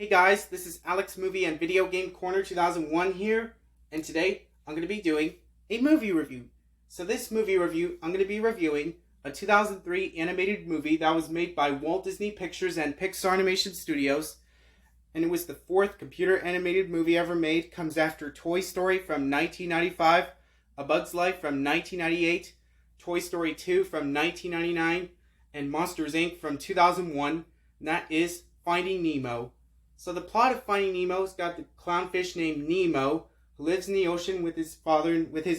Hey guys, this is Alex Movie and Video Game Corner 2001 here, and today I'm going to be doing a movie review. So this movie review, I'm going to be reviewing a 2003 animated movie that was made by Walt Disney Pictures and Pixar Animation Studios, and it was the fourth computer animated movie ever made. Comes after Toy Story from 1995, A Bug's Life from 1998, Toy Story 2 from 1999, and Monsters Inc. from 2001, and that is Finding Nemo. So the plot of Finding Nemo's got the clownfish named Nemo, who lives in the ocean with his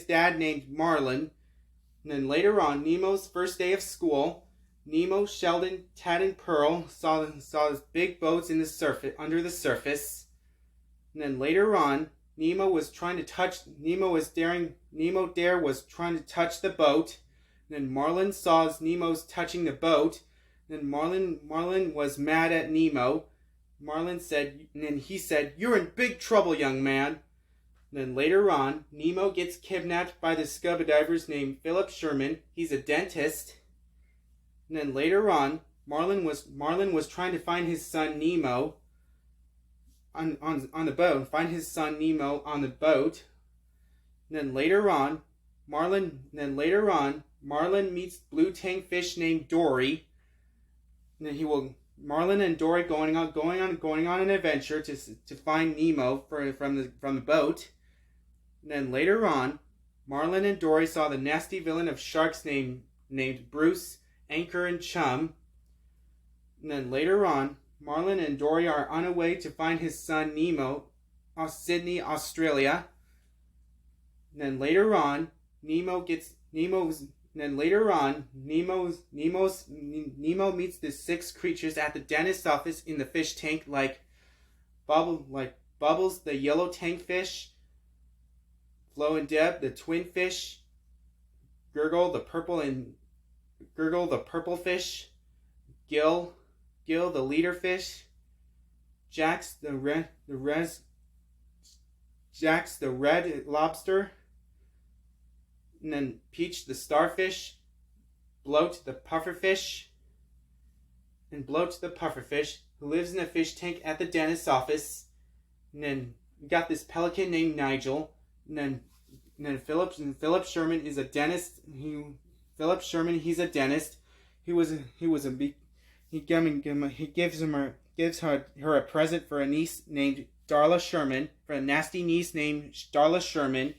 dad named Marlin. And then later on, Nemo's first day of school, Nemo, Sheldon, Tad, and Pearl saw this big boats under the surface. And then later on, Nemo was trying to touch the boat. And then Marlin saw Nemo's touching the boat. And then Marlin was mad at Nemo. Marlin said, and then he said, "You're in big trouble, young man." And then later on, Nemo gets kidnapped by the scuba divers named Philip Sherman. He's a dentist. And then later on, Marlin was trying to find his son Nemo on the boat. Find his son Nemo on the boat. And then later on, Marlin meets blue tank fish named Dory. And then Marlin and Dory going on an adventure to find Nemo from the boat. And then later on, Marlin and Dory saw the nasty villain of sharks named Bruce, Anchor, and Chum. And then later on, Marlin and Dory are on a way to find his son Nemo, Sydney, Australia. And then later on, Nemo meets the six creatures at the dentist's office in the fish tank, like Bubbles, the yellow tank fish, Flo and Deb, the twin fish, Gurgle, the purple fish, Gil, the leader fish, Jax, the red lobster, and then Peach, the starfish, Bloat, the pufferfish, who lives in a fish tank at the dentist's office. And then we got this pelican named Nigel. And then Philip Sherman is a dentist. He's a dentist. He gives her a present for a niece named Darla Sherman, for a nasty niece named Darla Sherman.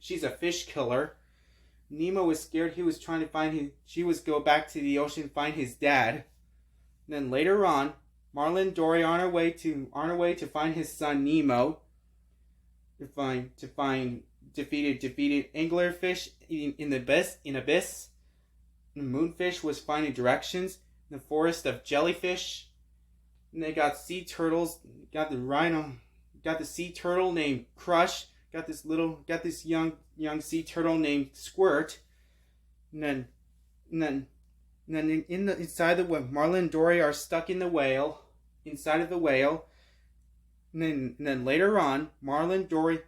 She's a fish killer. Nemo was scared. She was go back to the ocean to find his dad. And then later on, Marlin and Dory are on our way to find his son Nemo. To find defeated anglerfish in abyss. The moonfish was finding directions in the forest of jellyfish. And they got sea turtles. Got the sea turtle named Crush. Got this young sea turtle named Squirt. And then inside the whale, Marlin and Dory are stuck in the whale, inside of the whale. And then later on, Marlin, Dory,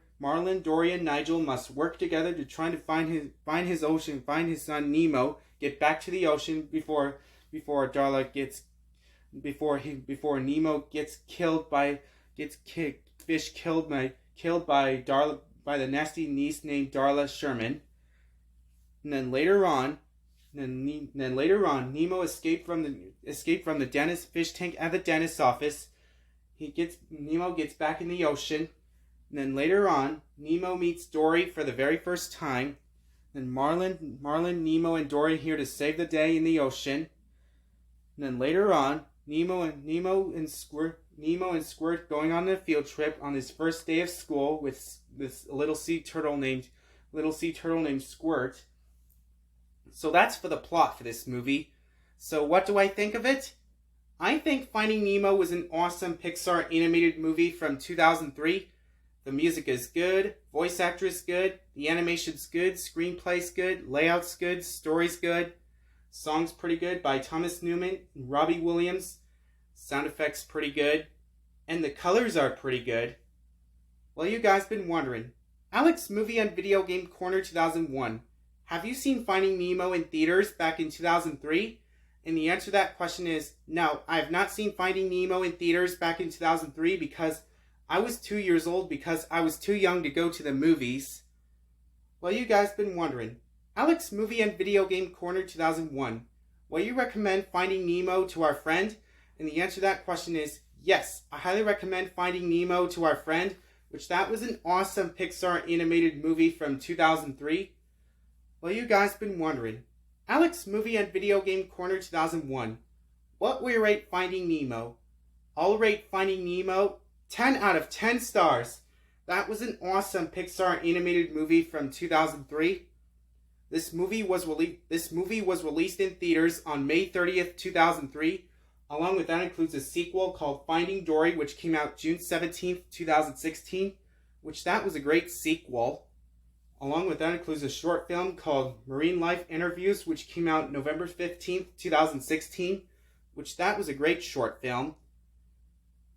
and Nigel must work together to try to find his son Nemo, get back to the ocean before Nemo gets killed by the nasty niece named Darla Sherman. And then later on, Nemo escaped from the dentist fish tank at the dentist's office. Nemo gets back in the ocean. And then later on, Nemo meets Dory for the very first time. Then Marlin, Nemo, and Dory here to save the day in the ocean. And then later on, Nemo and Squirt going on a field trip on his first day of school with this little sea turtle named Squirt. So that's for the plot for this movie. So what do I think of it? I think Finding Nemo was an awesome Pixar animated movie from 2003. The music is good, voice actor is good, the animation's good, screenplay's good, layout's good, story's good, song's pretty good by Thomas Newman and Robbie Williams, sound effects pretty good, and the colors are pretty good. Well, you guys been wondering, Alex Movie and Video Game Corner 2001, have you seen Finding Nemo in theaters back in 2003? And the answer to that question is no. I have not seen Finding Nemo in theaters back in 2003 because I was 2 years old because I was too young to go to the movies. Well, you guys been wondering. Alex Movie and Video Game Corner 2001. Will you recommend Finding Nemo to our friend? And the answer to that question is yes. I highly recommend Finding Nemo to our friend, which that was an awesome Pixar animated movie from 2003. Well, you guys been wondering. Alex Movie and Video Game Corner 2001. What will you rate Finding Nemo? I'll rate Finding Nemo 10 out of 10 stars. That was an awesome Pixar animated movie from 2003. This movie was released in theaters on May 30th, 2003. Along with that includes a sequel called Finding Dory, which came out June 17th, 2016, which that was a great sequel. Along with that includes a short film called Marine Life Interviews, which came out November 15th, 2016, which that was a great short film.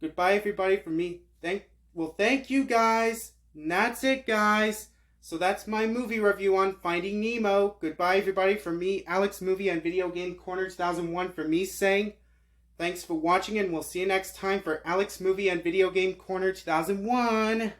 Goodbye, everybody, from me. Thank you, guys. And that's it, guys. So that's my movie review on Finding Nemo. Goodbye, everybody, from me, Alex Movie and Video Game Corner 2001, for me saying thanks for watching, and we'll see you next time for Alex Movie and Video Game Corner 2001.